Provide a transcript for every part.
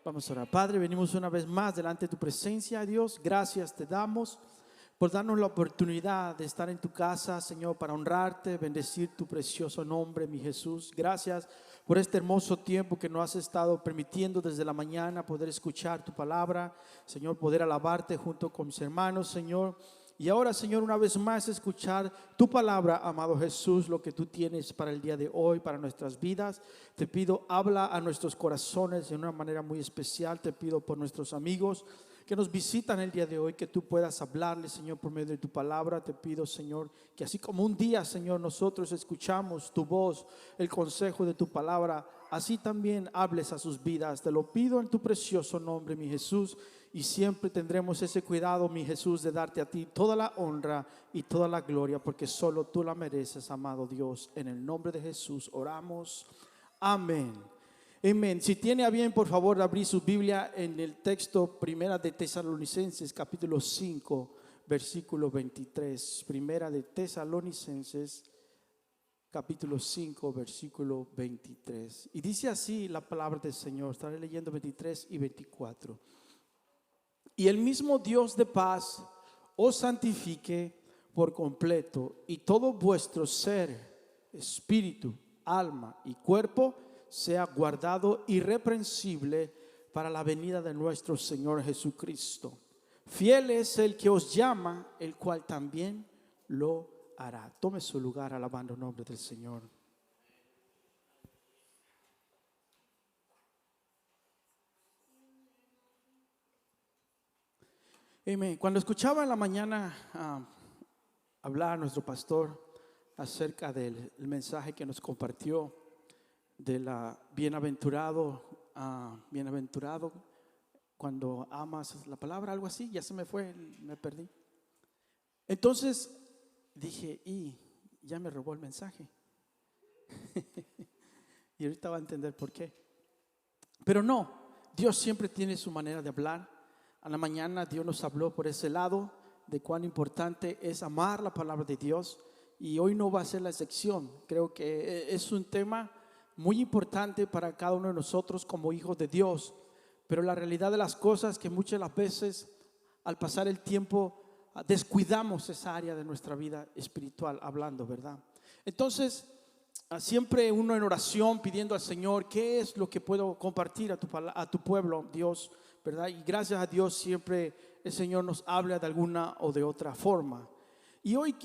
Vamos a orar. Padre, venimos una vez más delante de tu presencia, Dios. Gracias te damos por darnos la oportunidad de estar en tu casa, Señor, para honrarte, bendecir tu precioso nombre, mi Jesús. Gracias por este hermoso tiempo que nos has estado permitiendo desde la mañana poder escuchar tu palabra, Señor, poder alabarte junto con mis hermanos, Señor. Y ahora, Señor, una vez más escuchar tu palabra, amado Jesús, lo que tú tienes para el día de hoy, para nuestras vidas. Te pido, habla a nuestros corazones de una manera muy especial. Te pido por nuestros amigos que nos visitan el día de hoy, que tú puedas hablarles, Señor, por medio de tu palabra. Te pido, Señor, que así como un día, Señor, nosotros escuchamos tu voz, el consejo de tu palabra, así también hables a sus vidas. Te lo pido en tu precioso nombre, mi Jesús. Y siempre tendremos ese cuidado, mi Jesús, de darte a ti toda la honra y toda la gloria, porque solo tú la mereces, amado Dios. En el nombre de Jesús oramos. Amén. Amén. Si tiene a bien, por favor, abrir su Biblia en el texto Primera de Tesalonicenses, capítulo 5, versículo 23. Primera de Tesalonicenses, capítulo 5, versículo 23. Y dice así la palabra del Señor. Estaré leyendo 23 y 24. Y el mismo Dios de paz os santifique por completo, y todo vuestro ser, espíritu, alma y cuerpo sea guardado irreprensible para la venida de nuestro Señor Jesucristo. Fiel es el que os llama, el cual también lo hará. Tome su lugar alabando el nombre del Señor. Amén. Cuando escuchaba en la mañana hablar a nuestro pastor acerca del mensaje que nos compartió de la bienaventurado cuando amas la palabra, algo así, ya se me fue, me perdí. Entonces dije, y ya me robó el mensaje. Y ahorita va a entender por qué. Pero no, Dios siempre tiene su manera de hablar. A la mañana Dios nos habló por ese lado de cuán importante es amar la palabra de Dios, y hoy no va a ser la excepción. Creo que es un tema muy importante para cada uno de nosotros como hijos de Dios, pero la realidad de las cosas es que muchas de las veces al pasar el tiempo descuidamos esa área de nuestra vida espiritual, hablando, ¿verdad? Entonces siempre uno en oración pidiendo al Señor, ¿qué es lo que puedo compartir a tu pueblo, Dios? ¿Verdad? Y gracias a Dios siempre el Señor nos habla de alguna o de otra forma. Y hoy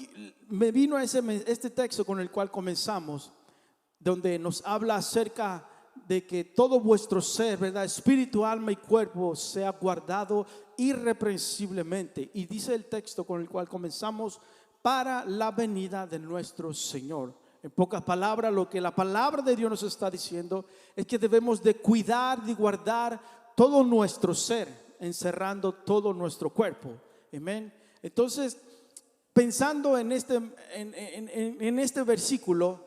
me vino este texto con el cual comenzamos, donde nos habla acerca de que todo vuestro ser, ¿verdad?, espíritu, alma y cuerpo sea guardado irreprensiblemente. Y dice el texto con el cual comenzamos, para la venida de nuestro Señor. En pocas palabras, lo que la palabra de Dios nos está diciendo es que debemos de cuidar, de guardar todo nuestro ser, encerrando todo nuestro cuerpo. Amén. Entonces, pensando en este versículo,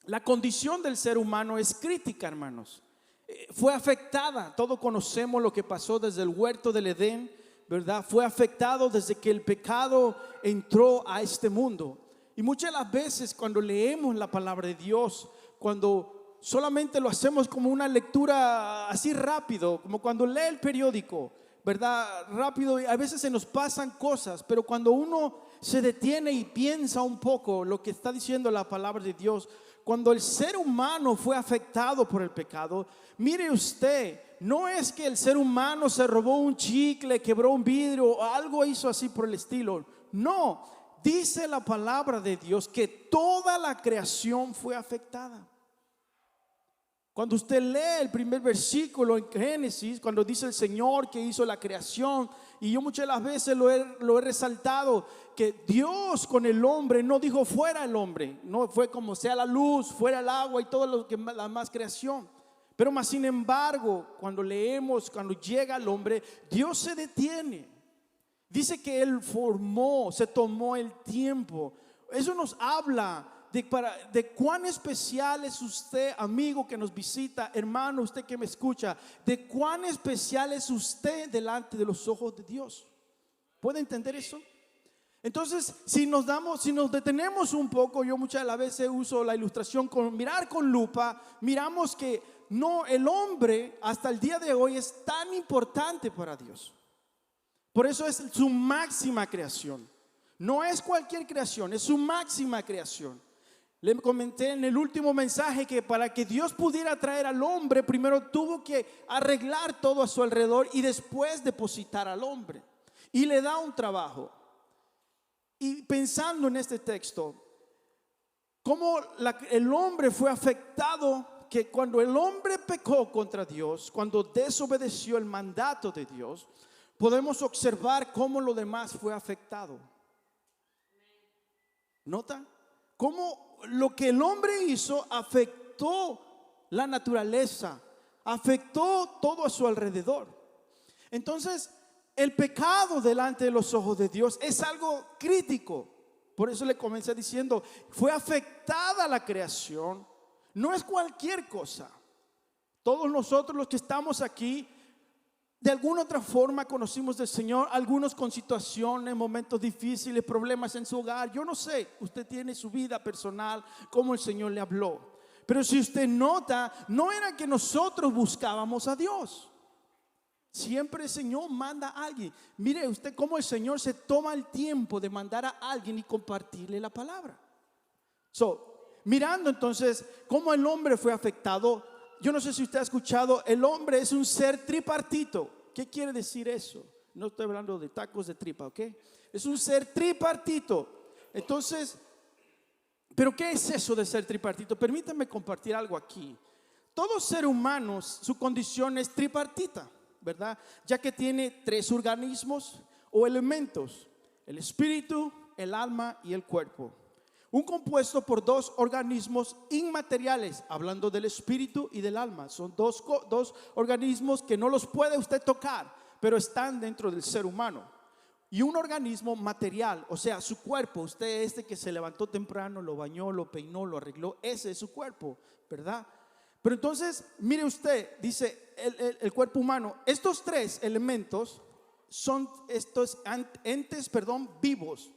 la condición del ser humano es crítica, hermanos. Fue afectada. Todos conocemos lo que pasó desde el huerto del Edén, ¿verdad? Fue afectado desde que el pecado entró a este mundo. Y muchas de las veces cuando leemos la palabra de Dios, cuando solamente lo hacemos como una lectura así rápido, como cuando lee el periódico, ¿verdad? Rápido, y a veces se nos pasan cosas, pero cuando uno se detiene y piensa un poco lo que está diciendo la palabra de Dios, cuando el ser humano fue afectado por el pecado, mire usted, no es que el ser humano se robó un chicle, quebró un vidrio o algo hizo así por el estilo. No, dice la palabra de Dios que toda la creación fue afectada. Cuando usted lee el primer versículo en Génesis, cuando dice el Señor que hizo la creación, y yo muchas de las veces lo he resaltado, que Dios con el hombre no dijo fuera el hombre, no fue como sea la luz, fuera el agua y todo lo que la más creación. Pero más sin embargo, cuando leemos, cuando llega el hombre, Dios se detiene. Dice que Él formó, se tomó el tiempo. Eso nos habla de cuán especial es usted, amigo que nos visita, hermano, usted que me escucha, de cuán especial es usted delante de los ojos de Dios. ¿Puede entender eso? Entonces, si nos detenemos un poco, yo muchas de las veces uso la ilustración con mirar con lupa, miramos que no, el hombre hasta el día de hoy es tan importante para Dios. Por eso es su máxima creación. No es cualquier creación, es su máxima creación. Le comenté en el último mensaje que para que Dios pudiera traer al hombre, primero tuvo que arreglar todo a su alrededor y después depositar al hombre. Y le da un trabajo. Y pensando en este texto, cómo el hombre fue afectado, que cuando el hombre pecó contra Dios, cuando desobedeció el mandato de Dios, podemos observar cómo lo demás fue afectado. ¿Nota? Cómo lo que el hombre hizo afectó la naturaleza, afectó todo a su alrededor. Entonces, el pecado delante de los ojos de Dios es algo crítico. Por eso le comencé diciendo, fue afectada la creación. No es cualquier cosa. Todos nosotros los que estamos aquí, de alguna otra forma conocimos del Señor, algunos con situaciones, momentos difíciles, problemas en su hogar. Yo no sé, usted tiene su vida personal, cómo el Señor le habló. Pero si usted nota, no era que nosotros buscábamos a Dios. Siempre el Señor manda a alguien. Mire usted cómo el Señor se toma el tiempo de mandar a alguien y compartirle la palabra. Mirando entonces cómo el hombre fue afectado. Yo no sé si usted ha escuchado, el hombre es un ser tripartito. ¿Qué quiere decir eso? No estoy hablando de tacos de tripa, ¿ok? Es un ser tripartito. Entonces, ¿pero qué es eso de ser tripartito? Permítanme compartir algo aquí. Todo ser humano, su condición es tripartita, ¿verdad? Ya que tiene 3 organismos o elementos: el espíritu, el alma y el cuerpo. Un compuesto por 2 organismos inmateriales, hablando del espíritu y del alma. Son dos organismos que no los puede usted tocar, pero están dentro del ser humano. Y un organismo material, o sea, su cuerpo. Usted que se levantó temprano, lo bañó, lo peinó, lo arregló, ese es su cuerpo, ¿verdad? Pero entonces, mire usted, dice el cuerpo humano. Estos 3 elementos son estos entes, vivos,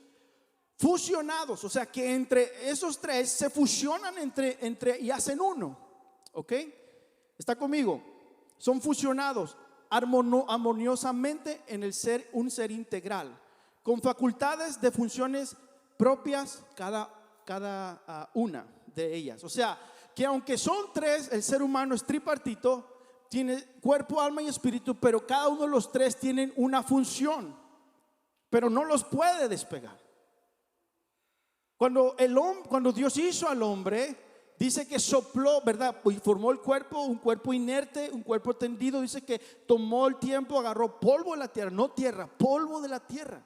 fusionados, o sea que entre esos 3 se fusionan entre y hacen uno. ¿Ok? ¿Está conmigo? Son fusionados armoniosamente en el ser, un ser integral, con facultades de funciones propias cada una de ellas. O sea que aunque son 3, el ser humano es tripartito, tiene cuerpo, alma y espíritu, pero cada uno de los 3 tienen una función, pero no los puede despegar. Cuando Dios hizo al hombre, dice que sopló, ¿verdad? Y formó el cuerpo, un cuerpo inerte, un cuerpo tendido. Dice que tomó el tiempo, agarró polvo de la tierra, no tierra, polvo de la tierra.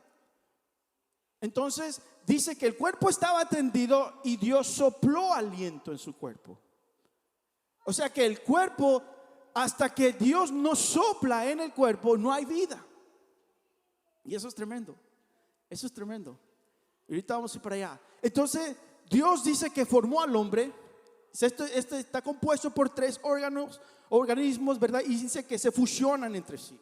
Entonces dice que el cuerpo estaba tendido y Dios sopló aliento en su cuerpo. O sea que el cuerpo, hasta que Dios no sopla en el cuerpo, no hay vida. Y eso es tremendo. Eso es tremendo. Y ahorita vamos a ir para allá. Entonces Dios dice que formó al hombre. Este está compuesto por 3 organismos, ¿verdad? Y dice que se fusionan entre sí.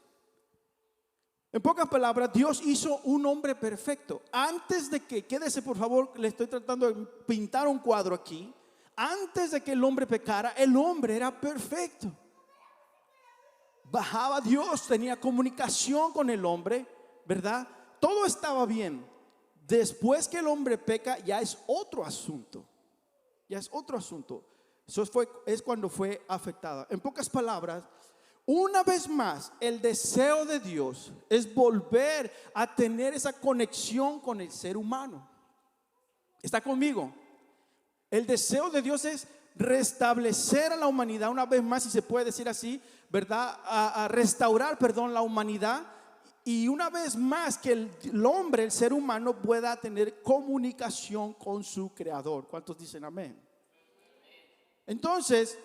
En pocas palabras, Dios hizo un hombre perfecto. Antes de que, quédese por favor, le estoy tratando de pintar un cuadro aquí. Antes de que el hombre pecara, el hombre era perfecto. Bajaba Dios, tenía comunicación con el hombre, ¿verdad? Todo estaba bien. Después que el hombre peca, ya es otro asunto. Ya es otro asunto. Eso es cuando fue afectada. En pocas palabras, una vez más, el deseo de Dios es volver a tener esa conexión con el ser humano. ¿Está conmigo? El deseo de Dios es restablecer a la humanidad una vez más, si se puede decir así, ¿verdad? A restaurar, la humanidad. Y una vez más que el hombre, el ser humano, pueda tener comunicación con su creador. ¿Cuántos dicen amén? Entonces,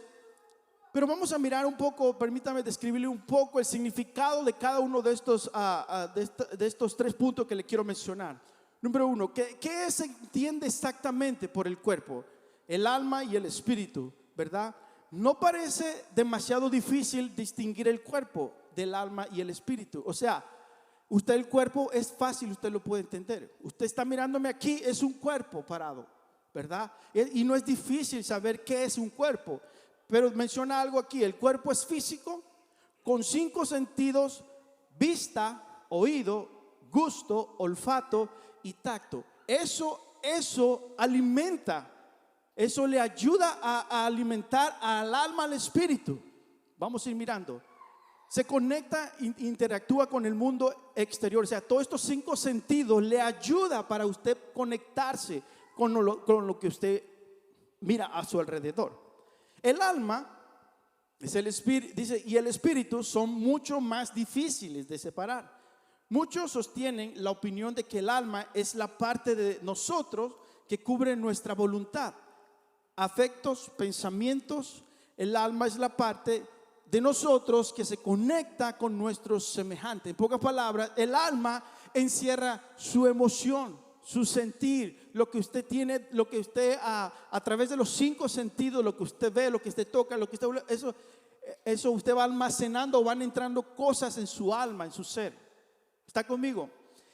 pero vamos a mirar un poco, permítame describirle un poco el significado de cada uno de estos 3 puntos que le quiero mencionar. Número 1, ¿qué se entiende exactamente por el cuerpo? El alma y el espíritu, ¿verdad? No parece demasiado difícil distinguir el cuerpo del alma y el espíritu. O sea, usted, el cuerpo es fácil, usted lo puede entender. Usted está mirándome aquí, es un cuerpo parado, ¿verdad? Y no es difícil saber qué es un cuerpo. pero menciona algo aquí: el cuerpo es físico, con 5 sentidos: vista, oído, gusto, olfato y tacto. Eso alimenta, eso le ayuda a alimentar al alma, al espíritu. Vamos a ir mirando. Se conecta, interactúa con el mundo exterior. O sea, todos estos 5 sentidos le ayuda para usted conectarse con lo que usted mira a su alrededor. El alma es el espíritu, dice, y el espíritu son mucho más difíciles de separar. Muchos sostienen la opinión de que el alma es la parte de nosotros que cubre nuestra voluntad, afectos, pensamientos. El alma es la parte de nosotros que se conecta con nuestros semejantes. En pocas palabras, el alma encierra su emoción, su sentir, lo que usted tiene, lo que usted a través de los 5 sentidos, lo que usted ve, lo que usted toca, lo que usted, eso usted va almacenando, van entrando cosas en su alma, en su ser. ¿Está conmigo?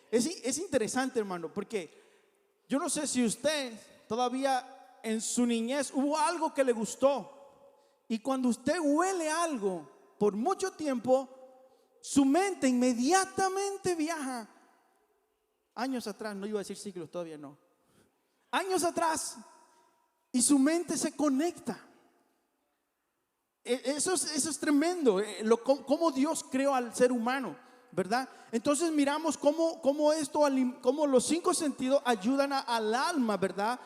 Es interesante, hermano, porque yo no sé si usted todavía en su niñez hubo algo que le gustó, y cuando usted huele algo por mucho tiempo, su mente inmediatamente viaja años atrás. No iba a decir siglos, todavía no, años atrás, y su mente se conecta. Eso es tremendo, cómo Dios creó al ser humano, ¿verdad? Entonces miramos cómo los 5 sentidos ayudan al alma, ¿verdad?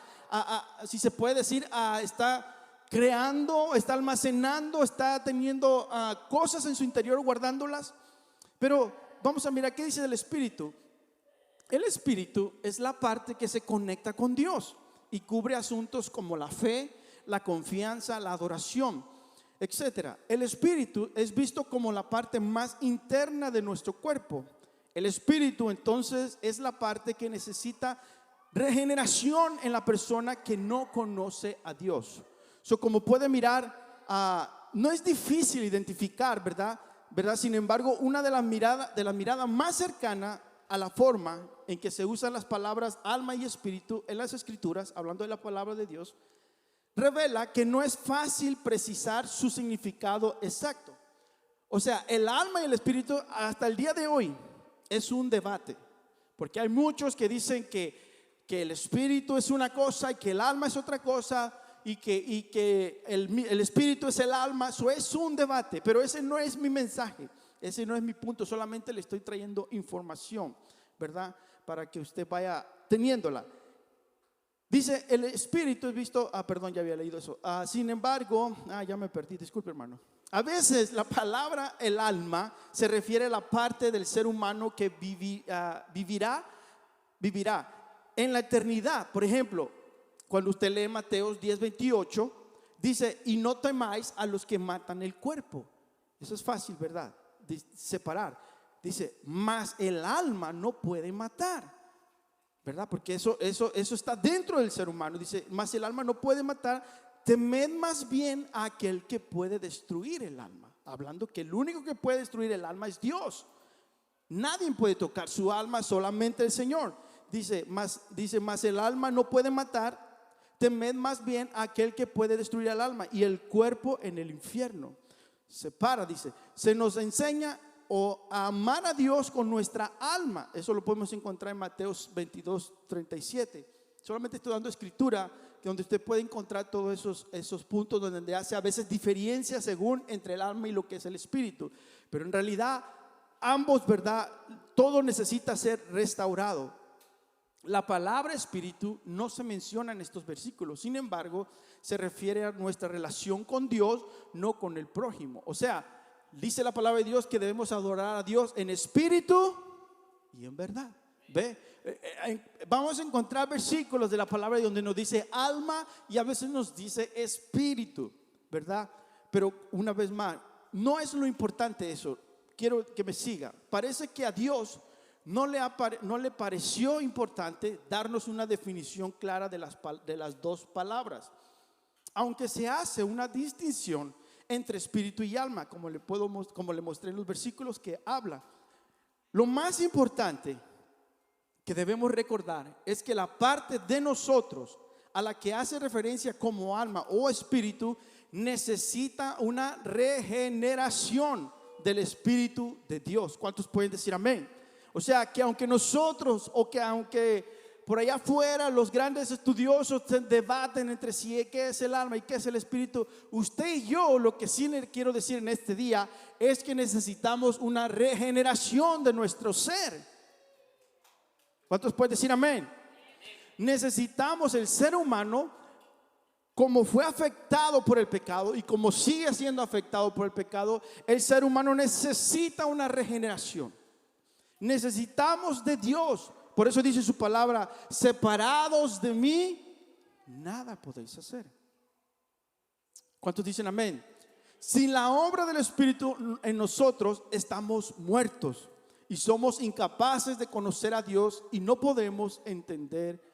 Si se puede decir, está creando, está almacenando, está teniendo cosas en su interior, guardándolas. Pero vamos a mirar qué dice del espíritu. El espíritu es la parte que se conecta con Dios y cubre asuntos como la fe, la confianza, la adoración, etcétera. El espíritu es visto como la parte más interna de nuestro cuerpo. El espíritu entonces es la parte que necesita regeneración en la persona que no conoce a Dios. Como puede mirar, no es difícil identificar, ¿verdad? Sin embargo, una de las miradas más cercana a la forma en que se usan las palabras alma y espíritu en las escrituras, hablando de la palabra de Dios, revela que no es fácil precisar su significado exacto. O sea, el alma y el espíritu hasta el día de hoy es un debate, porque hay muchos que dicen que el espíritu es una cosa y que el alma es otra cosa, y que el espíritu es el alma. Eso es un debate, pero ese no es mi mensaje, ese no es mi punto. Solamente le estoy trayendo información, ¿verdad? Para que usted vaya teniéndola. Dice, el espíritu es visto, perdón, ya había leído eso. Sin embargo, ya me perdí, disculpe, hermano. A veces la palabra el alma se refiere a la parte del ser humano que vivirá en la eternidad. Por ejemplo, cuando usted lee Mateo 10:28, dice, y no temáis a los que matan el cuerpo. Eso es fácil, ¿verdad? De separar. Dice, mas el alma no puede matar, ¿verdad? Porque eso está dentro del ser humano. Dice, mas el alma no puede matar, temed más bien a aquel que puede destruir el alma. Hablando que el único que puede destruir el alma es Dios. Nadie puede tocar su alma, solamente el Señor. Dice, mas el alma no puede matar, temed más bien a aquel que puede destruir el alma y el cuerpo en el infierno. Separa, dice, se nos enseña a amar a Dios con nuestra alma. Eso lo podemos encontrar en Mateo 22:37. Solamente estoy dando escritura donde usted puede encontrar todos esos puntos donde hace a veces diferencia según entre el alma y lo que es el espíritu. Pero en realidad ambos, ¿verdad? Todo necesita ser restaurado. La palabra espíritu no se menciona en estos versículos. Sin embargo, se refiere a nuestra relación con Dios, no con el prójimo. O sea, dice la palabra de Dios que debemos adorar a Dios en espíritu y en verdad. ¿Ve? Vamos a encontrar versículos de la palabra donde nos dice alma y a veces nos dice espíritu, ¿verdad? Pero una vez más, no es lo importante eso. Quiero que me siga. Parece que a Dios no le pareció importante darnos una definición clara de las dos palabras, aunque se hace una distinción entre espíritu y alma, como le mostré en los versículos que habla. Lo más importante que debemos recordar es que la parte de nosotros a la que hace referencia como alma o espíritu necesita una regeneración del Espíritu de Dios. ¿Cuántos pueden decir amén? O sea, que aunque nosotros, o que aunque por allá afuera los grandes estudiosos debaten entre sí qué es el alma y qué es el espíritu, usted y yo, lo que sí le quiero decir en este día es que necesitamos una regeneración de nuestro ser. ¿Cuántos pueden decir amén? Necesitamos, el ser humano, como fue afectado por el pecado y como sigue siendo afectado por el pecado, el ser humano necesita una regeneración. Necesitamos de Dios. Por eso dice su palabra: separados de mí, nada podéis hacer. ¿Cuántos dicen amén? Sin la obra del Espíritu en nosotros estamos muertos y somos incapaces de conocer a Dios y no podemos entender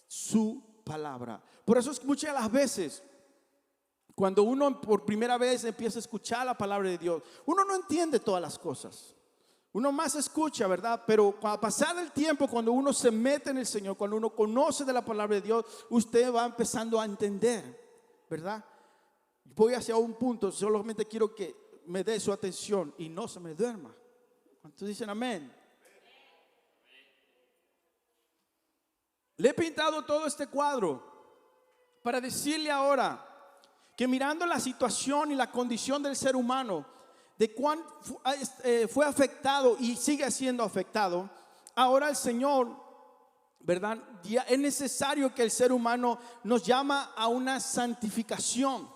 su palabra. Por eso es que muchas de las veces, cuando uno por primera vez empieza a escuchar la palabra de Dios, uno no entiende todas las cosas. Uno más escucha, ¿verdad? Pero a pasar el tiempo, cuando uno se mete en el Señor, cuando uno conoce de la palabra de Dios, usted va empezando a entender, ¿verdad? Voy hacia un punto, solamente quiero que me dé su atención y no se me duerma. ¿Cuántos dicen amén? Le he pintado todo este cuadro para decirle ahora que, mirando la situación y la condición del ser humano, de cuán fue afectado y sigue siendo afectado, ahora el Señor, ¿verdad? Ya es necesario que el ser humano nos llama a una santificación.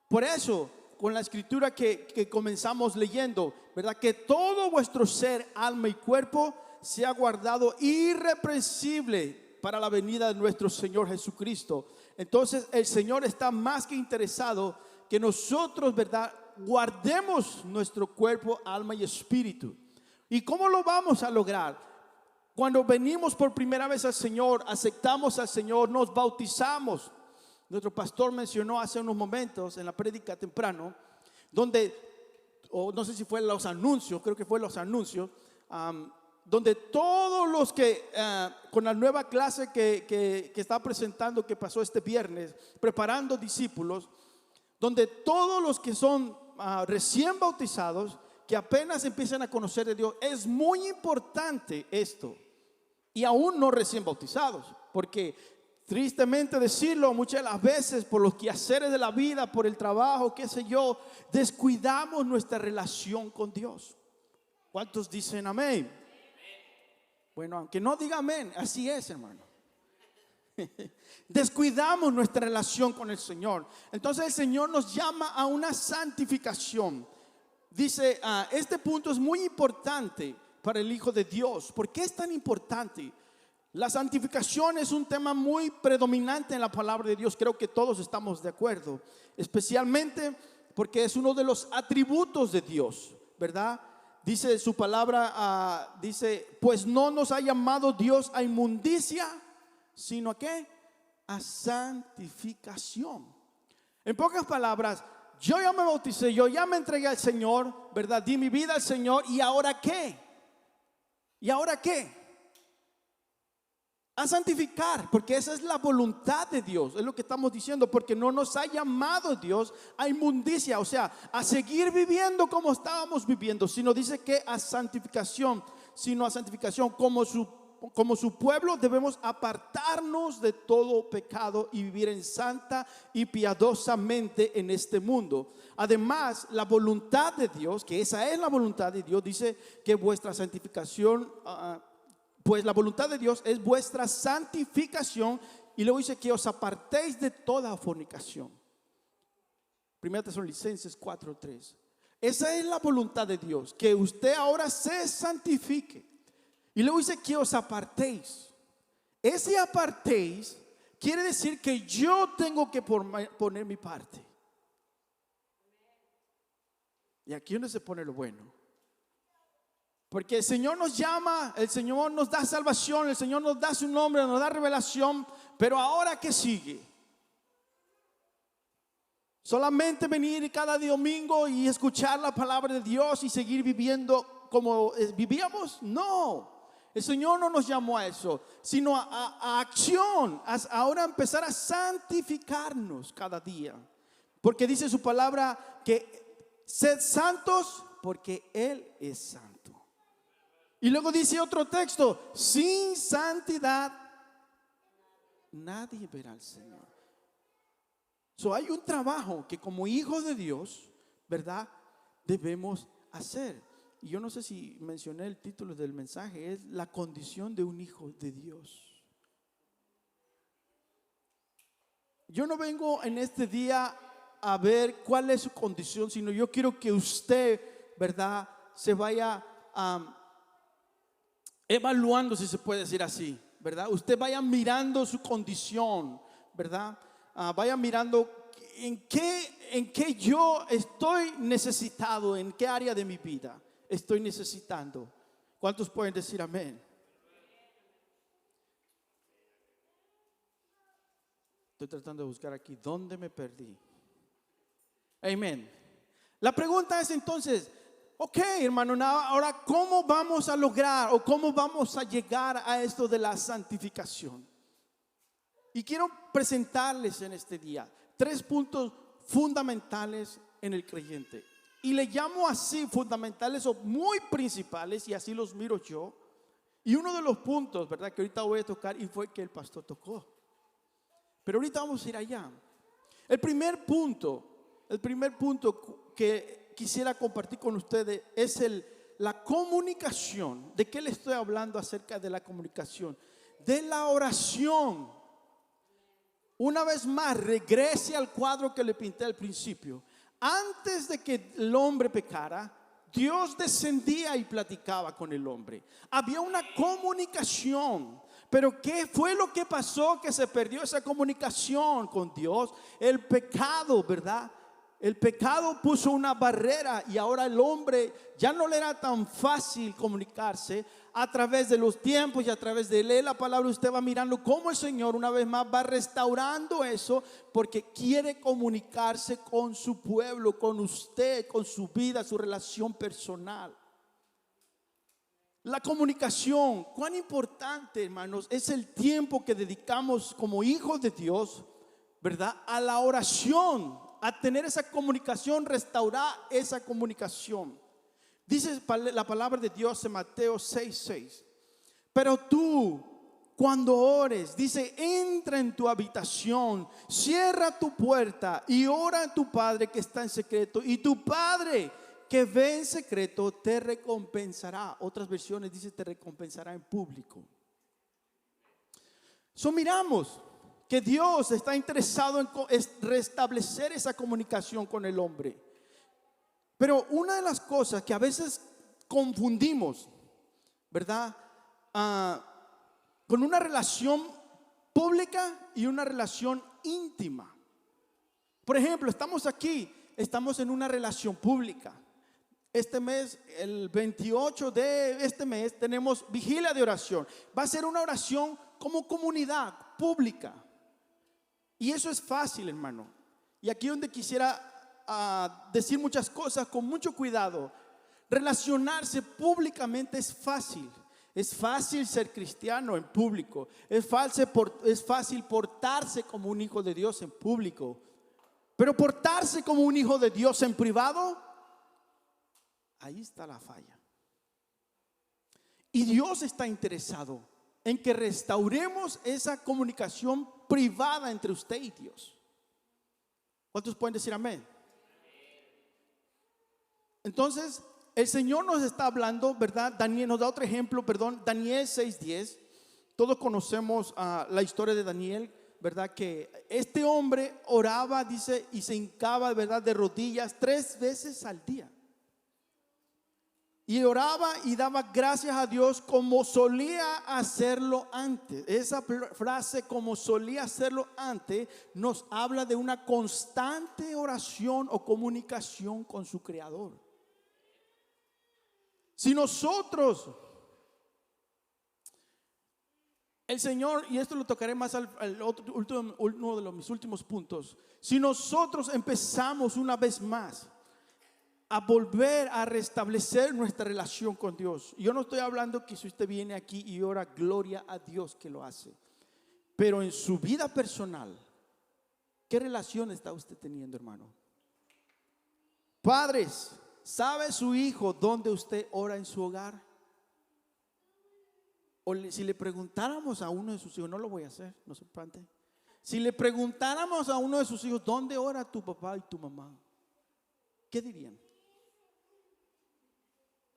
Por eso, con la escritura que comenzamos leyendo, ¿verdad? Que todo vuestro ser, alma y cuerpo sea guardado irreprensible para la venida de nuestro Señor Jesucristo. Entonces el Señor está más que interesado que nosotros, ¿verdad?, guardemos nuestro cuerpo, alma y espíritu. ¿Y cómo lo vamos a lograr? Cuando venimos por primera vez al Señor, aceptamos al Señor, nos bautizamos. Nuestro pastor mencionó hace unos momentos en la prédica temprano, donde, o no sé si fue los anuncios, creo que fue los anuncios, donde todos los que con la nueva clase que está presentando, que pasó este viernes, preparando discípulos, donde todos los que son recién bautizados, que apenas empiezan a conocer de Dios, es muy importante esto. Y aún no recién bautizados, porque tristemente decirlo, muchas de las veces por los quehaceres de la vida, por el trabajo, qué sé yo, descuidamos nuestra relación con Dios. ¿Cuántos dicen amén? Bueno, aunque no diga amén, así es, hermano. Descuidamos nuestra relación con el Señor. Entonces el Señor nos llama a una santificación. Dice, este punto es muy importante para el Hijo de Dios. ¿Por qué es tan importante? La santificación es un tema muy predominante en la palabra de Dios. Creo que todos estamos de acuerdo, especialmente porque es uno de los atributos de Dios, ¿verdad? Dice su palabra, dice, pues no nos ha llamado Dios a inmundicia, sino a ¿qué? A santificación. En pocas palabras, yo ya me bauticé, yo ya me entregué al Señor, ¿verdad? Di mi vida al Señor, ¿y ahora qué? ¿Y ahora qué? A santificar, porque esa es la voluntad de Dios, es lo que estamos diciendo, porque no nos ha llamado Dios a inmundicia, o sea, a seguir viviendo como estábamos viviendo, sino dice que a santificación, como su pueblo debemos apartarnos de todo pecado y vivir en santa y piadosamente en este mundo. Además, la voluntad de Dios, que esa es la voluntad de Dios, dice que vuestra santificación, pues la voluntad de Dios es vuestra santificación, y luego dice que os apartéis de toda fornicación. 1 Tesalonicenses 4:3. Esa es la voluntad de Dios, que usted ahora se santifique. Y luego dice que os apartéis. Ese apartéis quiere decir que yo tengo que poner mi parte. Y aquí es donde se pone lo bueno. Porque el Señor nos llama, el Señor nos da salvación, el Señor nos da su nombre, nos da revelación. Pero ahora, ¿qué sigue? ¿Solamente venir cada domingo y escuchar la palabra de Dios y seguir viviendo como vivíamos? No. El Señor no nos llamó a eso, sino a acción, a ahora empezar a santificarnos cada día. Porque dice su palabra que sed santos porque Él es santo. Y luego dice otro texto, sin santidad nadie verá al Señor. Hay un trabajo que como hijos de Dios, ¿verdad?, debemos hacer. Y yo no sé si mencioné el título del mensaje, es la condición de un hijo de Dios. Yo no vengo en este día a ver cuál es su condición, sino yo quiero que usted, ¿verdad?, se vaya evaluando, si se puede decir así, ¿verdad? Usted vaya mirando su condición, ¿verdad? Vaya mirando en qué yo estoy necesitado, en qué área de mi vida estoy necesitando. ¿Cuántos pueden decir amén? Estoy tratando de buscar aquí dónde me perdí. Amén. La pregunta es entonces, ok, hermano, ahora ¿cómo vamos a lograr o cómo vamos a llegar a esto de la santificación? Y quiero presentarles en este día 3 puntos fundamentales en el creyente. Y le llamo así fundamentales o muy principales, y así los miro yo. Y uno de los puntos, ¿verdad?, que ahorita voy a tocar y fue que el pastor tocó. Pero ahorita vamos a ir allá. El primer punto que quisiera compartir con ustedes es la comunicación. ¿De qué le estoy hablando acerca de la comunicación? De la oración. Una vez más, regrese al cuadro que le pinté al principio. Antes de que el hombre pecara, Dios descendía y platicaba con el hombre. Había una comunicación. Pero ¿qué fue lo que pasó? Que se perdió esa comunicación con Dios. El pecado, ¿verdad? El pecado puso una barrera y ahora el hombre ya no le era tan fácil comunicarse. A través de los tiempos y a través de leer la palabra, usted va mirando cómo el Señor una vez más va restaurando eso, porque quiere comunicarse con su pueblo, con usted, con su vida, su relación personal. La comunicación, cuán importante, hermanos, es el tiempo que dedicamos como hijos de Dios, ¿verdad?, a la oración, a tener esa comunicación, restaurar esa comunicación. Dice la palabra de Dios en Mateo 6:6. Pero tú, cuando ores, dice, entra en tu habitación, cierra tu puerta y ora a tu Padre que está en secreto, y tu Padre que ve en secreto te recompensará. Otras versiones dice te recompensará en público. Miramos que Dios está interesado en restablecer esa comunicación con el hombre. Pero una de las cosas que a veces confundimos, ¿verdad?, con una relación pública y una relación íntima. Por ejemplo, estamos aquí, estamos en una relación pública. Este mes, el 28 de este mes, tenemos vigilia de oración. Va a ser una oración como comunidad pública. Y eso es fácil, hermano. Y aquí donde quisiera decir muchas cosas con mucho cuidado. Relacionarse públicamente es fácil. Es fácil ser cristiano en público. Es fácil portarse como un hijo de Dios en público. Pero portarse como un hijo de Dios en privado, ahí está la falla. Y Dios está interesado en que restauremos esa comunicación privada entre usted y Dios. ¿Cuántos pueden decir amén? Entonces, el Señor nos está hablando, ¿verdad? Daniel nos da otro ejemplo, Daniel 6:10. Todos conocemos la historia de Daniel, ¿verdad? Que este hombre oraba, dice, y se hincaba, ¿verdad?, de rodillas 3 veces al día. Y oraba y daba gracias a Dios como solía hacerlo antes. Esa frase, como solía hacerlo antes, nos habla de una constante oración o comunicación con su Creador. Si nosotros, el Señor, y esto lo tocaré más uno de mis últimos puntos, si nosotros empezamos una vez más a volver a restablecer nuestra relación con Dios. Yo no estoy hablando que si usted viene aquí y ora, gloria a Dios que lo hace, pero en su vida personal, ¿Qué relación está usted teniendo, hermano? Padres, ¿sabe su hijo dónde usted ora en su hogar? Si le preguntáramos a uno de sus hijos, no lo voy a hacer, no se espante. Si le preguntáramos a uno de sus hijos, ¿dónde ora tu papá y tu mamá? ¿Qué dirían?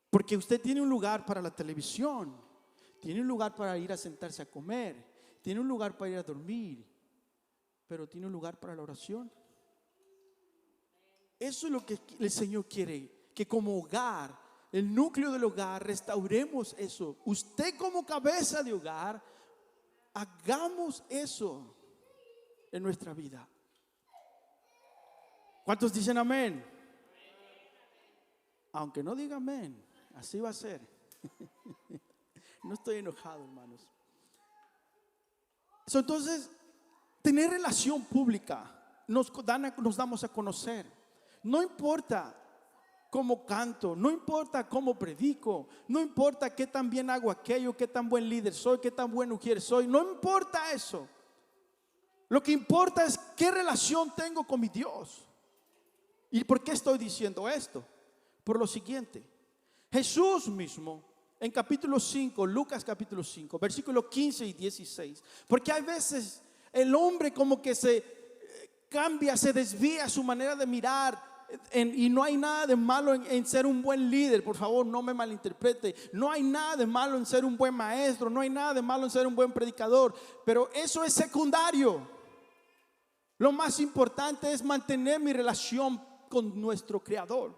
Porque usted tiene un lugar para la televisión, tiene un lugar para ir a sentarse a comer, tiene un lugar para ir a dormir, pero tiene un lugar para la oración. Eso es lo que el Señor quiere, que como hogar, el núcleo del hogar, restauremos eso. Usted como cabeza de hogar, hagamos eso en nuestra vida. ¿Cuántos dicen amén? Aunque no diga amén, así va a ser. No estoy enojado, hermanos. Entonces, tener relación pública nos damos a conocer. No importa cómo canto, no importa cómo predico, no importa qué tan bien hago aquello, qué tan buen líder soy, qué tan buen mujer soy, no importa eso. Lo que importa es qué relación tengo con mi Dios. ¿Y por qué estoy diciendo esto? Por lo siguiente: Jesús mismo en capítulo 5, Lucas capítulo 5, versículo 15 y 16, porque hay veces el hombre como que se cambia, se desvía su manera de mirar. Y no hay nada de malo en ser un buen líder, por favor, no me malinterprete. No hay nada de malo en ser un buen maestro, no hay nada de malo en ser un buen predicador, pero eso es secundario. Lo más importante es mantener mi relación con nuestro Creador.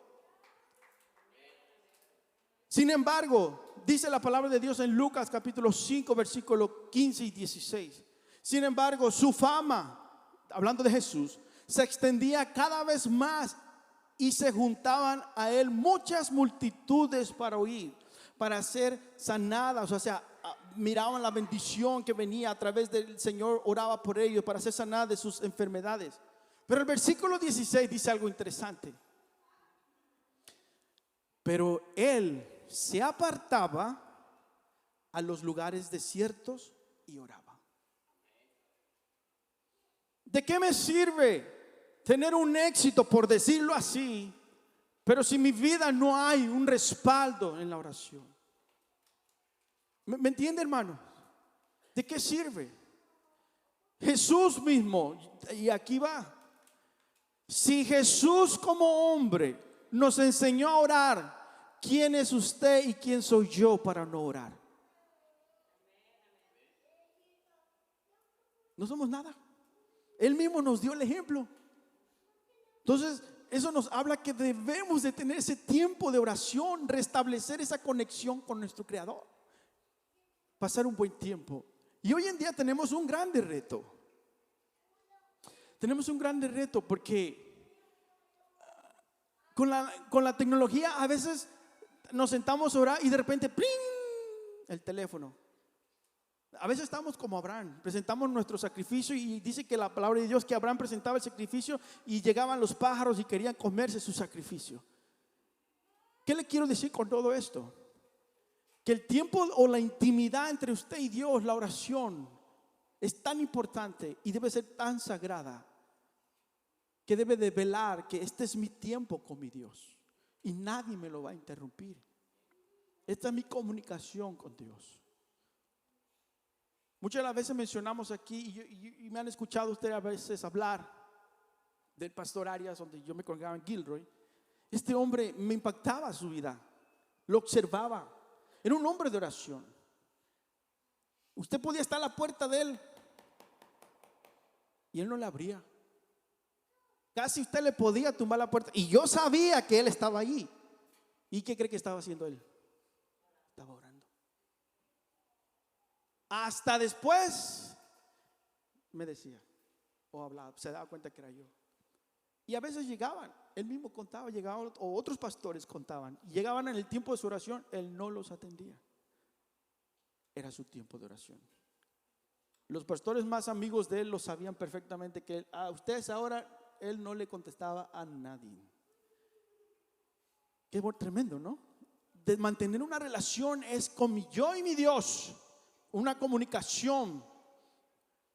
Sin embargo, dice la palabra de Dios en Lucas capítulo 5, versículo 15 y 16. Sin embargo, su fama, hablando de Jesús, se extendía cada vez más y se juntaban a él muchas multitudes para oír, para ser sanadas. O sea, miraban la bendición que venía a través del Señor, oraba por ellos para ser sanadas de sus enfermedades. Pero el versículo 16 dice algo interesante. Pero él se apartaba a los lugares desiertos y oraba. ¿De qué me sirve tener un éxito, por decirlo así, pero si en mi vida no hay un respaldo en la oración? ¿Me entiende, hermano? ¿De qué sirve? Jesús mismo, y aquí va. Si Jesús como hombre nos enseñó a orar, ¿quién es usted y quién soy yo para no orar? No somos nada. Él mismo nos dio el ejemplo. Entonces, eso nos habla que debemos de tener ese tiempo de oración, restablecer esa conexión con nuestro Creador, pasar un buen tiempo. Y hoy en día tenemos un grande reto. Tenemos un grande reto porque con la tecnología a veces nos sentamos a orar y de repente ¡pling! El teléfono. A veces estamos como Abraham, presentamos nuestro sacrificio y dice que la palabra de Dios que Abraham presentaba el sacrificio y llegaban los pájaros y querían comerse su sacrificio. ¿Qué le quiero decir con todo esto? Que el tiempo o la intimidad entre usted y Dios, la oración, es tan importante y debe ser tan sagrada que debe de velar que este es mi tiempo con mi Dios y nadie me lo va a interrumpir. Esta es mi comunicación con Dios. Muchas de las veces mencionamos aquí y me han escuchado ustedes a veces hablar del pastor Arias, donde yo me congregaba en Gilroy. Este hombre me impactaba su vida, lo observaba, era un hombre de oración. Usted podía estar a la puerta de él y él no le abría. Casi usted le podía tumbar la puerta y yo sabía que él estaba allí. ¿Y qué cree que estaba haciendo él? Estaba orando. Hasta después me decía o hablaba, se daba cuenta que era yo. Y a veces llegaban, él mismo contaba, llegaban o otros pastores contaban, llegaban en el tiempo de su oración, él no los atendía. Era su tiempo de oración. Los pastores más amigos de él lo sabían perfectamente que a ustedes ahora él no le contestaba a nadie. Qué tremendo, ¿no? De mantener una relación es con mi yo y mi Dios. Una comunicación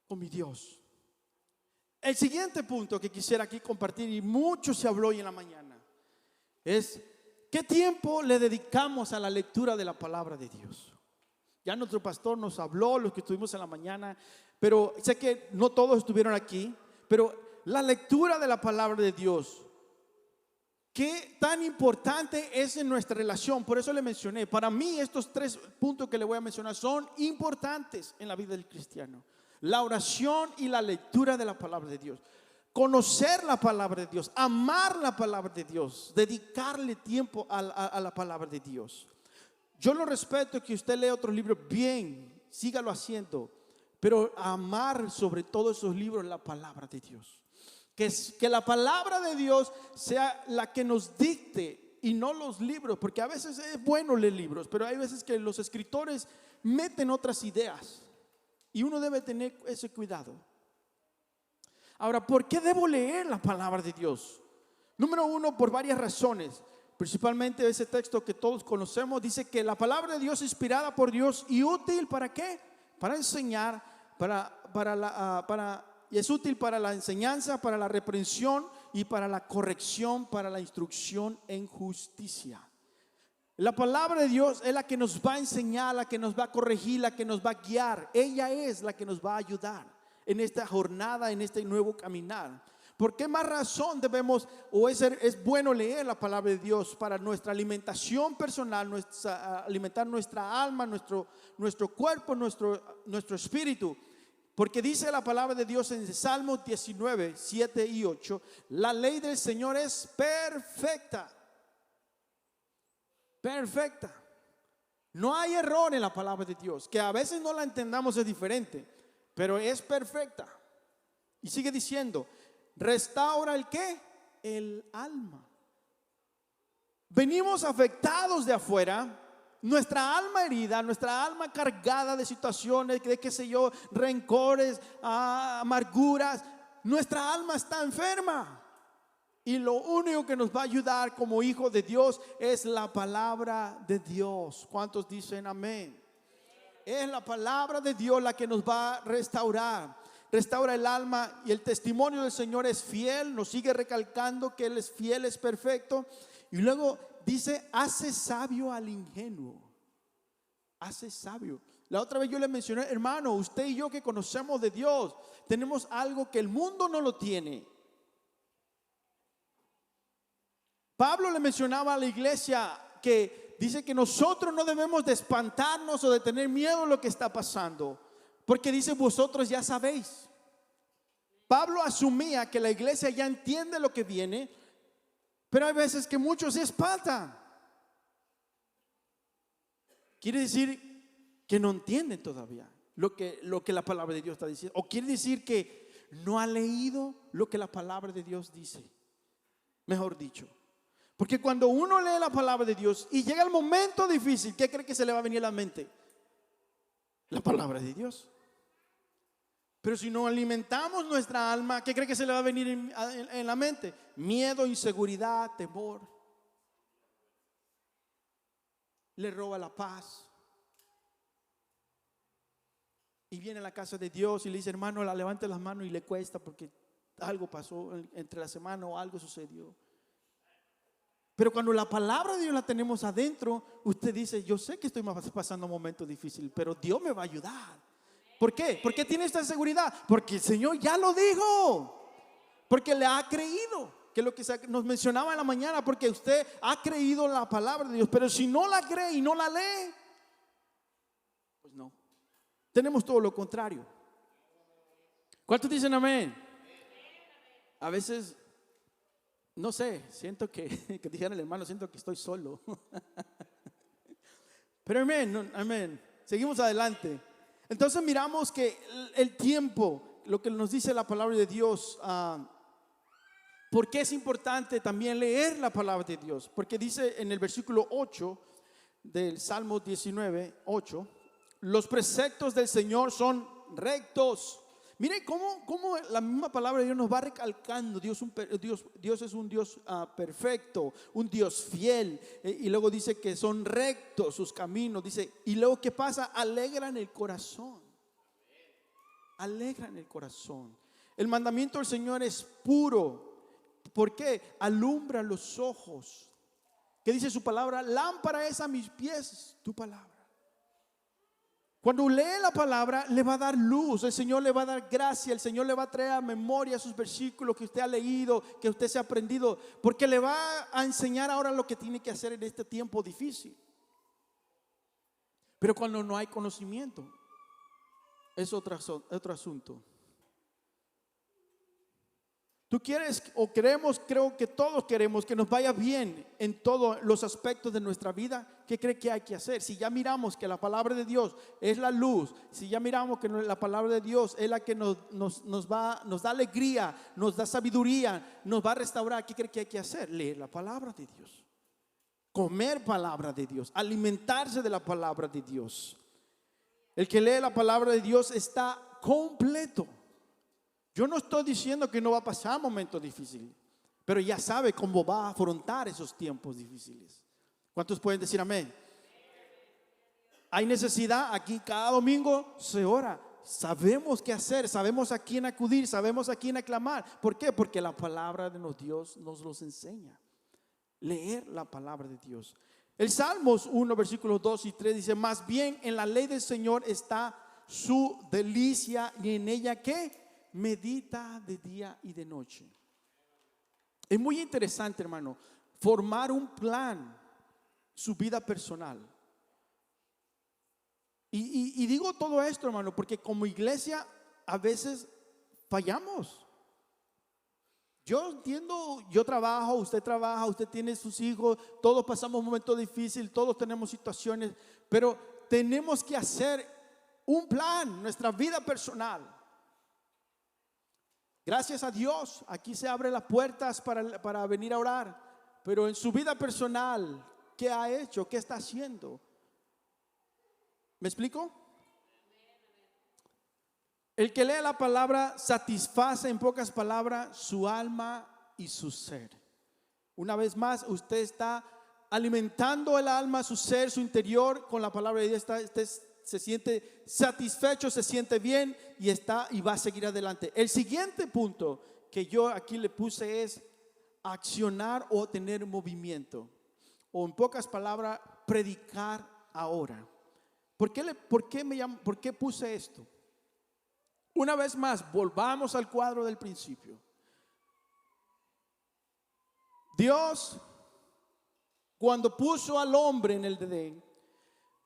con mi Dios. El siguiente punto que quisiera aquí compartir, y mucho se habló hoy en la mañana, es ¿qué tiempo le dedicamos a la lectura de la palabra de Dios? Ya nuestro pastor nos habló, los que estuvimos en la mañana, pero sé que no todos estuvieron aquí, pero la lectura de la palabra de Dios, ¿qué tan importante es en nuestra relación? Por eso le mencioné, para mí estos 3 puntos que le voy a mencionar son importantes en la vida del cristiano: la oración y la lectura de la palabra de Dios. Conocer la palabra de Dios, amar la palabra de Dios, dedicarle tiempo a la palabra de Dios. Yo lo respeto que usted lea otros libros, bien, sígalo haciendo, pero amar sobre todos esos libros la palabra de Dios. Que la palabra de Dios sea la que nos dicte y no los libros, porque a veces es bueno leer libros, pero hay veces que los escritores meten otras ideas y uno debe tener ese cuidado. Ahora, ¿por qué debo leer la palabra de Dios? Número 1, por varias razones. Principalmente ese texto que todos conocemos dice que la palabra de Dios es inspirada por Dios y útil ¿para qué? Para enseñar, y es útil para la enseñanza, para la reprensión y para la corrección, para la instrucción en justicia. La palabra de Dios es la que nos va a enseñar, la que nos va a corregir, la que nos va a guiar. Ella es la que nos va a ayudar en esta jornada, en este nuevo caminar. ¿Por qué más razón debemos o es bueno leer la palabra de Dios? Para nuestra alimentación personal, alimentar nuestra alma, nuestro cuerpo, nuestro espíritu. Porque dice la palabra de Dios en Salmos 19, 7 y 8: la ley del Señor es perfecta. Perfecta. No hay error en la palabra de Dios. Que a veces no la entendamos es diferente, pero es perfecta. Y sigue diciendo: restaura ¿el qué? El alma. Venimos afectados de afuera, nuestra alma herida, nuestra alma cargada de situaciones, de qué sé yo, rencores, amarguras. Nuestra alma está enferma. Y lo único que nos va a ayudar como hijos de Dios es la palabra de Dios. ¿Cuántos dicen amén? Es la palabra de Dios la que nos va a restaurar. Restaura el alma, y el testimonio del Señor es fiel. Nos sigue recalcando que Él es fiel, es perfecto. Y luego dice: hace sabio al ingenuo. Hace sabio. La otra vez yo le mencioné, hermano, usted y yo que conocemos de Dios, tenemos algo que el mundo no lo tiene. Pablo le mencionaba a la iglesia que dice que nosotros no debemos de espantarnos o de tener miedo a lo que está pasando, porque dice: vosotros ya sabéis. Pablo asumía que la iglesia ya entiende lo que viene, pero hay veces que muchos se espantan. Quiere decir que no entienden todavía lo que la palabra de Dios está diciendo, o quiere decir que no ha leído lo que la palabra de Dios dice. Mejor dicho, porque cuando uno lee la palabra de Dios y llega el momento difícil, ¿qué cree que se le va a venir a la mente? La palabra de Dios. Pero si no alimentamos nuestra alma, ¿qué cree que se le va a venir en la mente? Miedo, inseguridad, temor. Le roba la paz. Y viene a la casa de Dios y le dice: hermano, levante las manos, y le cuesta porque algo pasó entre la semana o algo sucedió. Pero cuando la palabra de Dios la tenemos adentro, usted dice: yo sé que estoy pasando un momento difícil, pero Dios me va a ayudar. ¿Por qué? ¿Por qué tiene esta seguridad? Porque el Señor ya lo dijo. Porque le ha creído. Que lo que nos mencionaba en la mañana, porque usted ha creído en la palabra de Dios. Pero si no la cree y no la lee, pues no. Tenemos todo lo contrario. ¿Cuántos dicen amén? A veces, no sé, siento que dijeron el hermano, siento que estoy solo. Pero amén, amén. Seguimos adelante. Entonces miramos que el tiempo, lo que nos dice la palabra de Dios, porque es importante también leer la palabra de Dios. Porque dice en el versículo 8 del Salmo 19, 8: los preceptos del Señor son rectos. Mire cómo la misma palabra de Dios nos va recalcando. Dios es un Dios perfecto, un Dios fiel. Y luego dice que son rectos sus caminos. Dice, y luego ¿qué pasa? Alegran el corazón. Alegran el corazón. El mandamiento del Señor es puro. ¿Por qué? Alumbra los ojos. ¿Qué dice su palabra? Lámpara es a mis pies tu palabra. Cuando lee la palabra, le va a dar luz, el Señor le va a dar gracia, el Señor le va a traer a memoria sus versículos que usted ha leído, que usted se ha aprendido, porque le va a enseñar ahora lo que tiene que hacer en este tiempo difícil. Pero cuando no hay conocimiento, es otro asunto. Tú quieres o queremos, creo que todos queremos que nos vaya bien en todos los aspectos de nuestra vida. ¿Qué cree que hay que hacer? Si ya miramos que la palabra de Dios es la luz, si ya miramos que la palabra de Dios es la que nos da alegría, nos da sabiduría, nos va a restaurar, ¿qué cree que hay que hacer? Leer la palabra de Dios, comer palabra de Dios, alimentarse de la palabra de Dios. El que lee la palabra de Dios está completo. Yo no estoy diciendo que no va a pasar momentos difíciles, pero ya sabe cómo va a afrontar esos tiempos difíciles. ¿Cuántos pueden decir amén? Hay necesidad, aquí cada domingo se ora. Sabemos qué hacer, sabemos a quién acudir, sabemos a quién aclamar. ¿Por qué? Porque la palabra de Dios nos los enseña. Leer la palabra de Dios. El Salmos 1, versículos 2 y 3 dice: más bien en la ley del Señor está su delicia, y en ella ¿qué? Medita de día y de noche. Es muy interesante, hermano, formar un plan, su vida personal. Y digo todo esto, hermano, porque como iglesia a veces fallamos. Yo entiendo, yo trabajo, usted tiene sus hijos, todos pasamos momentos difíciles, todos tenemos situaciones, pero tenemos que hacer un plan, nuestra vida personal. Gracias a Dios, aquí se abren las puertas para venir a orar. Pero en su vida personal, ¿qué ha hecho? ¿Qué está haciendo? ¿Me explico? El que lee la palabra satisface, en pocas palabras, su alma y su ser. Una vez más, usted está alimentando el alma, su ser, su interior con la palabra de Dios. Se siente satisfecho, se siente bien y va a seguir adelante. El siguiente punto que yo aquí le puse es accionar o tener movimiento, o en pocas palabras, predicar ahora. ¿Por qué puse esto? Una vez más, volvamos al cuadro del principio. Dios, cuando puso al hombre en el Edén,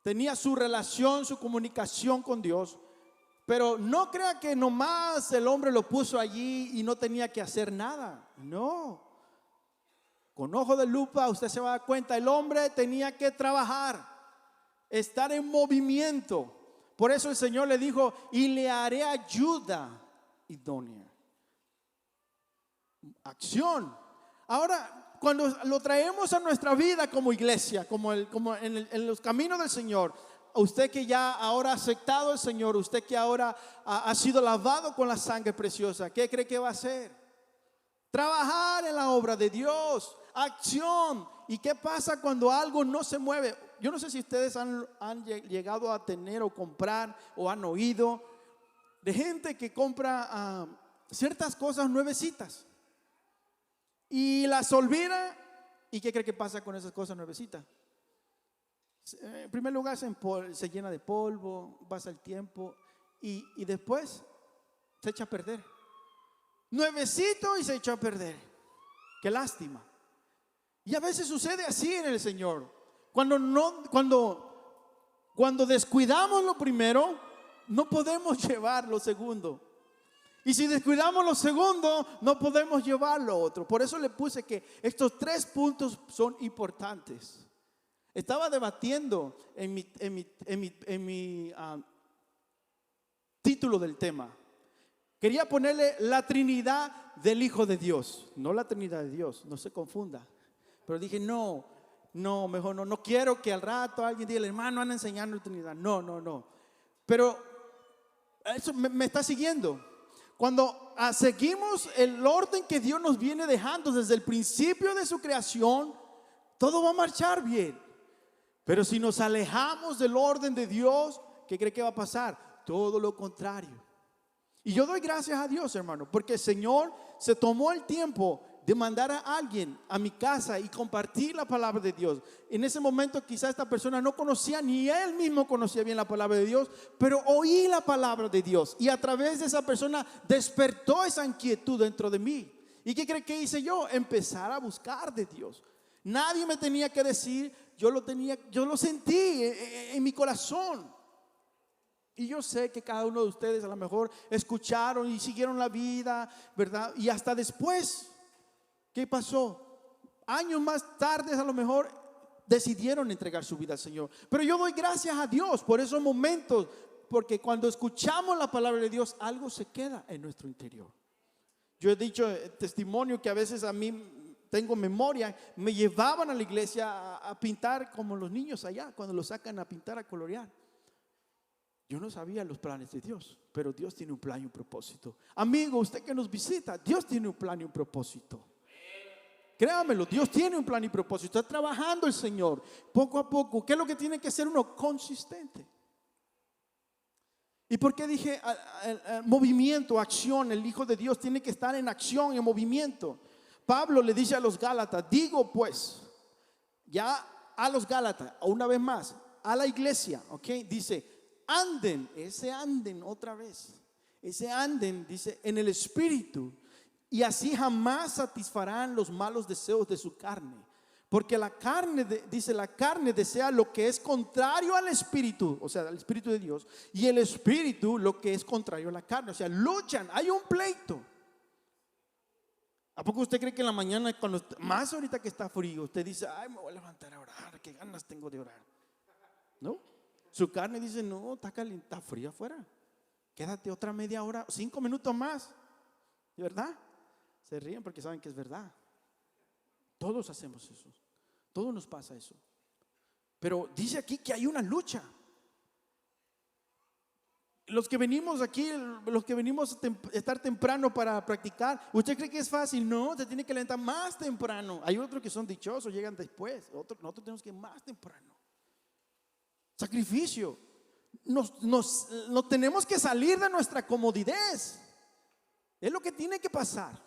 tenía su relación, su comunicación con Dios, pero no crea que nomás el hombre lo puso allí y no tenía que hacer nada. No. Con ojo de lupa usted se va a dar cuenta, el hombre tenía que trabajar, estar en movimiento. Por eso el Señor le dijo: y le haré ayuda idónea. Acción. Ahora, cuando lo traemos a nuestra vida como iglesia, como en los caminos del Señor, usted que ya ahora ha aceptado al Señor, usted que ahora ha sido lavado con la sangre preciosa, ¿qué cree que va a hacer? Trabajar en la obra de Dios, acción. ¿Y qué pasa cuando algo no se mueve? Yo no sé si ustedes han llegado a tener o comprar o han oído de gente que compra ciertas cosas nuevecitas y las olvida. ¿Y qué cree que pasa con esas cosas nuevecitas? En primer lugar se llena de polvo, pasa el tiempo y después se echa a perder. Nuevecito y se echó a perder. Qué lástima. Y a veces sucede así en el Señor. Cuando descuidamos lo primero, no podemos llevar lo segundo. Y si descuidamos lo segundo, no podemos llevar lo otro. Por eso le puse que estos 3 puntos son importantes. Estaba debatiendo en mi título del tema. Quería ponerle la Trinidad del Hijo de Dios, no la Trinidad de Dios, no se confunda. Pero dije, mejor no quiero que al rato alguien diga: el hermano anda enseñando la Trinidad. No. Pero eso me está siguiendo. Cuando seguimos el orden que Dios nos viene dejando desde el principio de su creación, todo va a marchar bien. Pero si nos alejamos del orden de Dios, ¿qué cree que va a pasar? Todo lo contrario. Y yo doy gracias a Dios, hermano, porque el Señor se tomó el tiempo de mandar a alguien a mi casa y compartir la palabra de Dios. En ese momento quizás esta persona no conocía, ni él mismo conocía bien la palabra de Dios, pero oí la palabra de Dios y a través de esa persona despertó esa inquietud dentro de mí. ¿Y qué cree que hice yo? Empezar a buscar de Dios. Nadie me tenía que decir, yo lo sentí en mi corazón. Y yo sé que cada uno de ustedes a lo mejor escucharon y siguieron la vida, ¿verdad? Y hasta después, ¿qué pasó? Años más tarde a lo mejor decidieron entregar su vida al Señor. Pero yo doy gracias a Dios por esos momentos, porque cuando escuchamos la palabra de Dios, algo se queda en nuestro interior. Yo he dicho testimonio que a veces a mí tengo memoria, me llevaban a la iglesia a pintar como los niños allá, cuando los sacan a pintar, a colorear. Yo no sabía los planes de Dios, pero Dios tiene un plan y un propósito. Amigo, usted que nos visita, Dios tiene un plan y un propósito. Créamelo, Dios tiene un plan y propósito. Está trabajando el Señor poco a poco. ¿Qué es lo que tiene que ser uno? Consistente. ¿Y por qué dije movimiento, acción? El Hijo de Dios tiene que estar en acción, en movimiento. Pablo le dice a los Gálatas, digo pues, ya a los Gálatas, una vez más, a la iglesia, ¿ok? Dice, anden, ese anden otra vez, ese anden, dice, en el Espíritu, y así jamás satisfarán los malos deseos de su carne. Porque la carne, dice, la carne desea lo que es contrario al Espíritu, o sea, al Espíritu de Dios, y el Espíritu lo que es contrario a la carne, o sea, luchan, hay un pleito. ¿A poco usted cree que en la mañana, cuando, más ahorita que está frío, usted dice, ay, me voy a levantar a orar, qué ganas tengo de orar? ¿No? Su carne dice, no, está caliente, está frío afuera, quédate otra media hora, 5 minutos más, ¿verdad? Se ríen porque saben que es verdad. Todos hacemos eso, todos nos pasa eso. Pero dice aquí que hay una lucha. Los que venimos aquí, los que venimos a estar temprano para practicar, ¿usted cree que es fácil? No, se tiene que levantar más temprano. Hay otros que son dichosos, llegan después. Nosotros tenemos que ir más temprano. Sacrificio. Nos tenemos que salir de nuestra comodidad. Es lo que tiene que pasar.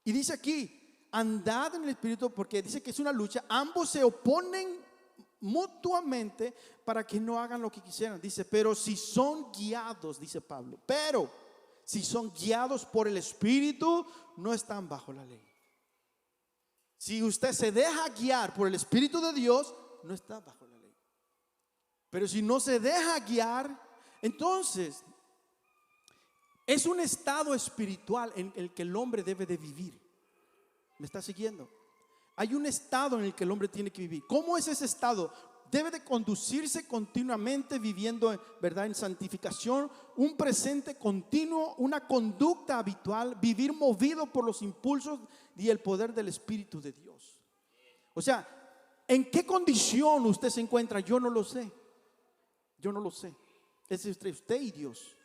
Y dice aquí, andad en el Espíritu, porque dice que es una lucha. Ambos se oponen mutuamente para que no hagan lo que quisieran. Dice, pero si son guiados, dice Pablo, pero si son guiados por el Espíritu, no están bajo la ley. Si usted se deja guiar por el Espíritu de Dios, no está bajo la ley. Pero si no se deja guiar, entonces es un estado espiritual en el que el hombre debe de vivir. ¿Me está siguiendo? Hay un estado en el que el hombre tiene que vivir. ¿Cómo es ese estado? Debe de conducirse continuamente viviendo, ¿verdad?, en santificación, un presente continuo, una conducta habitual, vivir movido por los impulsos y el poder del Espíritu de Dios. O sea, ¿en qué condición usted se encuentra? Yo no lo sé. Yo no lo sé. Es entre usted y Dios.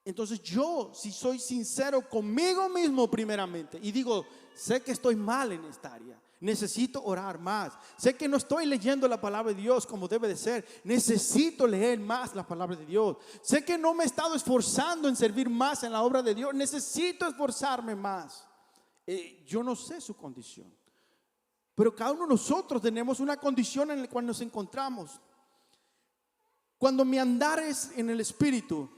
Entonces yo, si soy sincero conmigo mismo primeramente y digo, sé que estoy mal en esta área, necesito orar más, sé que no estoy leyendo la palabra de Dios como debe de ser, necesito leer más la palabra de Dios, sé que no me he estado esforzando en servir más en la obra de Dios, necesito esforzarme más. Yo no sé su condición, pero cada uno de nosotros tenemos una condición en la cual nos encontramos. Cuando mi andar es en el Espíritu,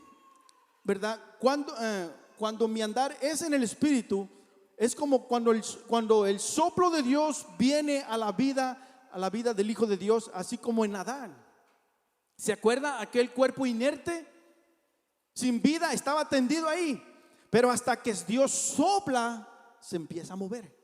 ¿verdad? Cuando mi andar es en el Espíritu, es como cuando el soplo de Dios viene a la vida del Hijo de Dios, así como en Adán. ¿Se acuerda aquel cuerpo inerte, sin vida, estaba tendido ahí? Pero hasta que Dios sopla, se empieza a mover.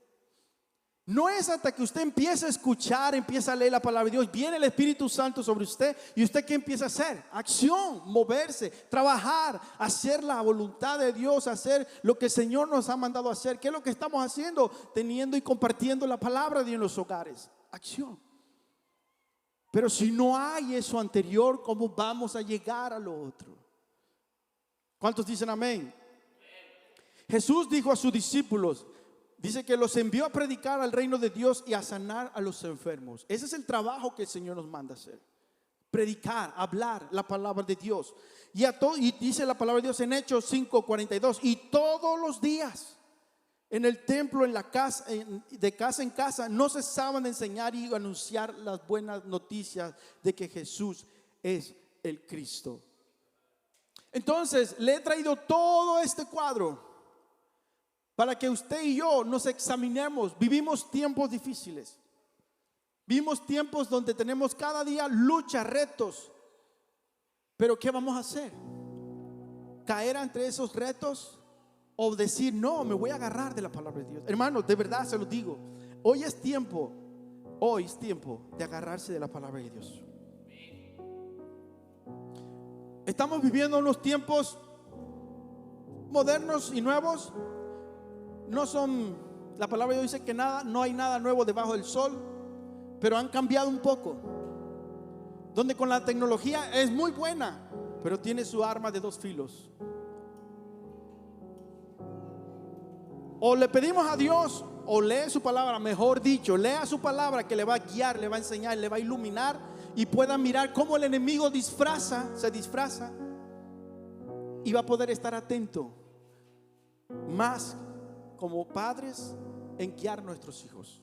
No es hasta que usted empieza a escuchar, empieza a leer la palabra de Dios, viene el Espíritu Santo sobre usted. ¿Y usted qué empieza a hacer? Acción, moverse, trabajar, hacer la voluntad de Dios, hacer lo que el Señor nos ha mandado a hacer. ¿Qué es lo que estamos haciendo? Teniendo y compartiendo la palabra de Dios en los hogares. Acción. Pero si no hay eso anterior, ¿cómo vamos a llegar a lo otro? ¿Cuántos dicen amén? Jesús dijo a sus discípulos, dice que los envió a predicar al reino de Dios y a sanar a los enfermos. Ese es el trabajo que el Señor nos manda hacer. predicar, hablar la palabra de Dios. Y dice la palabra de Dios en Hechos 5:42, y todos los días en el templo, en la casa, de casa en casa, no cesaban de enseñar y anunciar las buenas noticias de que Jesús es el Cristo. Entonces le he traído todo este cuadro para que usted y yo nos examinemos. Vivimos tiempos difíciles, vivimos tiempos donde tenemos cada día lucha, retos. Pero ¿qué vamos a hacer? ¿Caer ante esos retos? O decir, no, me voy a agarrar de la palabra de Dios. Hermanos, de verdad se lo digo, hoy es tiempo de agarrarse de la palabra de Dios. Estamos viviendo unos tiempos modernos y nuevos. No son, la palabra de Dios dice que no hay nada nuevo debajo del sol, pero han cambiado un poco. Donde con la tecnología es muy buena, pero tiene su arma de dos filos. O le pedimos a Dios, o lee su palabra, mejor dicho, lea su palabra que le va a guiar, le va a enseñar, le va a iluminar, y pueda mirar cómo el enemigo se disfraza, y va a poder estar atento más como padres en guiar a nuestros hijos.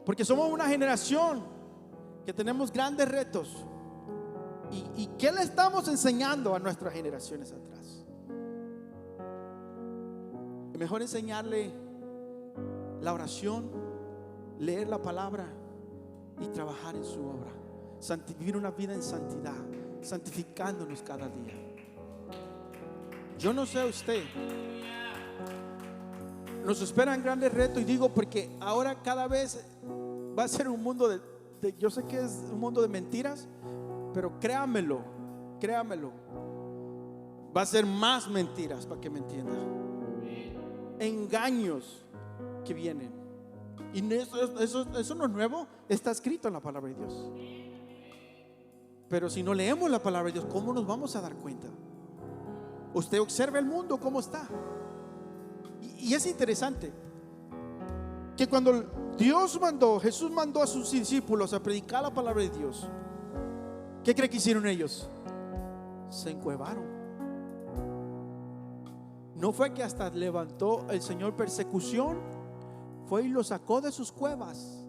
Porque somos una generación que tenemos grandes retos. ¿Y qué le estamos enseñando a nuestras generaciones atrás? Es mejor enseñarle la oración, leer la palabra y trabajar en su obra. Vivir una vida en santidad, santificándonos cada día. Yo no sé usted, nos esperan grandes retos, y digo porque ahora cada vez va a ser un mundo yo sé que es un mundo de mentiras, pero créamelo, va a ser más mentiras, para que me entiendan. Engaños que vienen. Y eso no es nuevo, está escrito en la palabra de Dios. Pero si no leemos la palabra de Dios, ¿cómo nos vamos a dar cuenta? Usted observa el mundo cómo está. Y es interesante que cuando Jesús mandó a sus discípulos a predicar la palabra de Dios, ¿qué cree que hicieron ellos? Se encuevaron. No fue que hasta levantó el Señor persecución, fue y los sacó de sus cuevas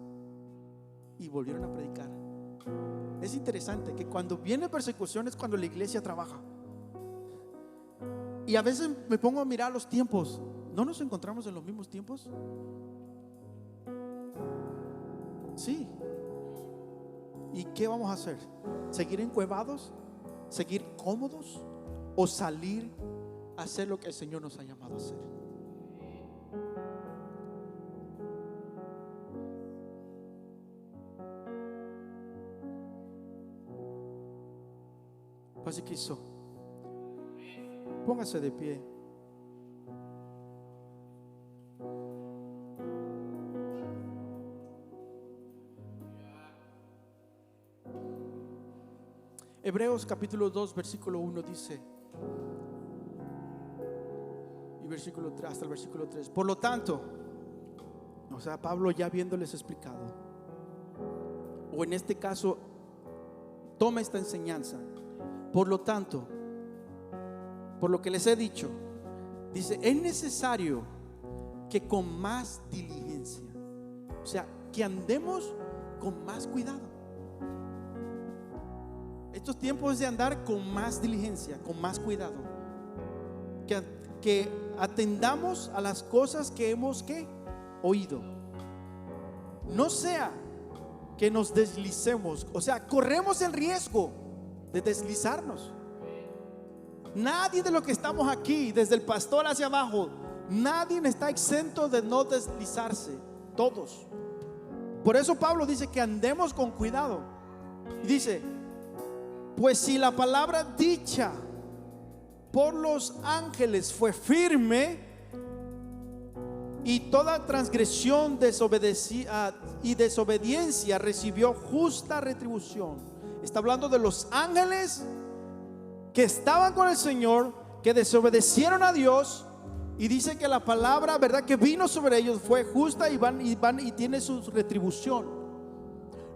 y volvieron a predicar. Es interesante que cuando viene persecución es cuando la iglesia trabaja. Y a veces me pongo a mirar los tiempos. ¿No nos encontramos en los mismos tiempos? Sí. ¿Y qué vamos a hacer? ¿Seguir encuevados? ¿Seguir cómodos? ¿O salir a hacer lo que el Señor nos ha llamado a hacer? Paz y Cristo. Póngase de pie. Hebreos capítulo 2 versículo 1 dice, y versículo 3, hasta el versículo 3: por lo tanto, o sea, Pablo ya habiéndoles explicado, o en este caso toma esta enseñanza. Por lo tanto, por lo que les he dicho, dice, es necesario que con más diligencia, o sea, que andemos con más cuidado. Estos tiempos es de andar con más diligencia, con más cuidado, que atendamos a las cosas que hemos oído. No sea que nos deslicemos, o sea, corremos el riesgo de deslizarnos. Nadie de los que estamos aquí, desde el pastor hacia abajo, nadie está exento de no deslizarse. Todos. Por eso Pablo dice que andemos con cuidado. Y dice, pues si la palabra dicha por los ángeles fue firme, y toda transgresión y desobediencia recibió justa retribución. Está hablando de los ángeles que estaban con el Señor, que desobedecieron a Dios, y dice que la palabra, verdad, que vino sobre ellos fue justa y tiene su retribución.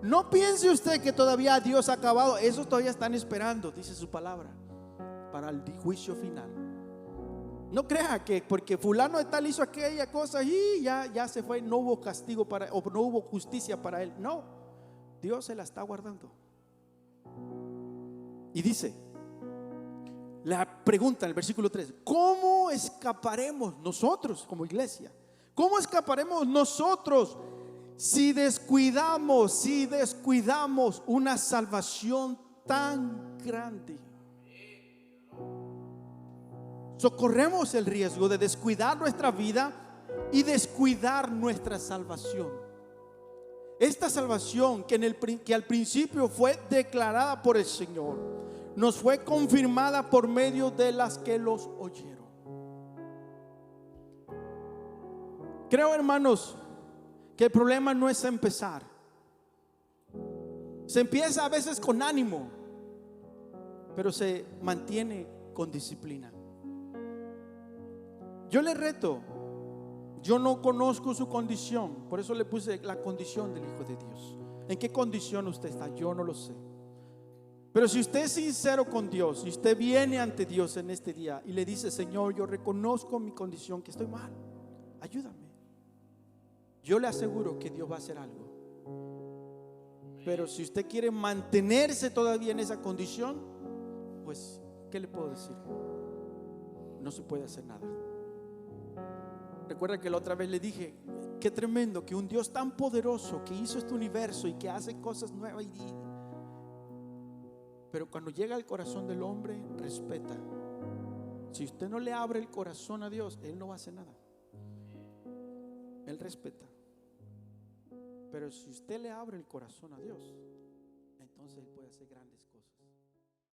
No piense usted que todavía Dios ha acabado. Esos todavía están esperando, dice su palabra, para el juicio final. No crea que porque fulano de tal hizo aquella cosa y ya se fue, no hubo castigo o no hubo justicia para él. No, Dios se la está guardando. Y dice la pregunta en el versículo 3: ¿cómo escaparemos nosotros como iglesia? ¿Cómo escaparemos nosotros si descuidamos una salvación tan grande? Corremos el riesgo de descuidar nuestra vida y descuidar nuestra salvación. Esta salvación que al principio fue declarada por el Señor, nos fue confirmada por medio de las que los oyeron. Creo, hermanos, que el problema no es empezar. Se empieza a veces con ánimo, pero se mantiene con disciplina. Yo le reto, yo no conozco su condición, por eso le puse la condición del Hijo de Dios. ¿En qué condición usted está? Yo no lo sé. Pero si usted es sincero con Dios y usted viene ante Dios en este día y le dice: Señor, yo reconozco mi condición, que estoy mal, ayúdame, yo le aseguro que Dios va a hacer algo. Pero si usted quiere mantenerse todavía en esa condición, pues, ¿qué le puedo decir? No se puede hacer nada. Recuerda que la otra vez le dije: qué tremendo que un Dios tan poderoso, que hizo este universo y que hace cosas nuevas, pero cuando llega al corazón del hombre, respeta. Si usted no le abre el corazón a Dios, Él no va a hacer nada. Él respeta. Pero si usted le abre el corazón a Dios, entonces Él puede hacer grandes cosas.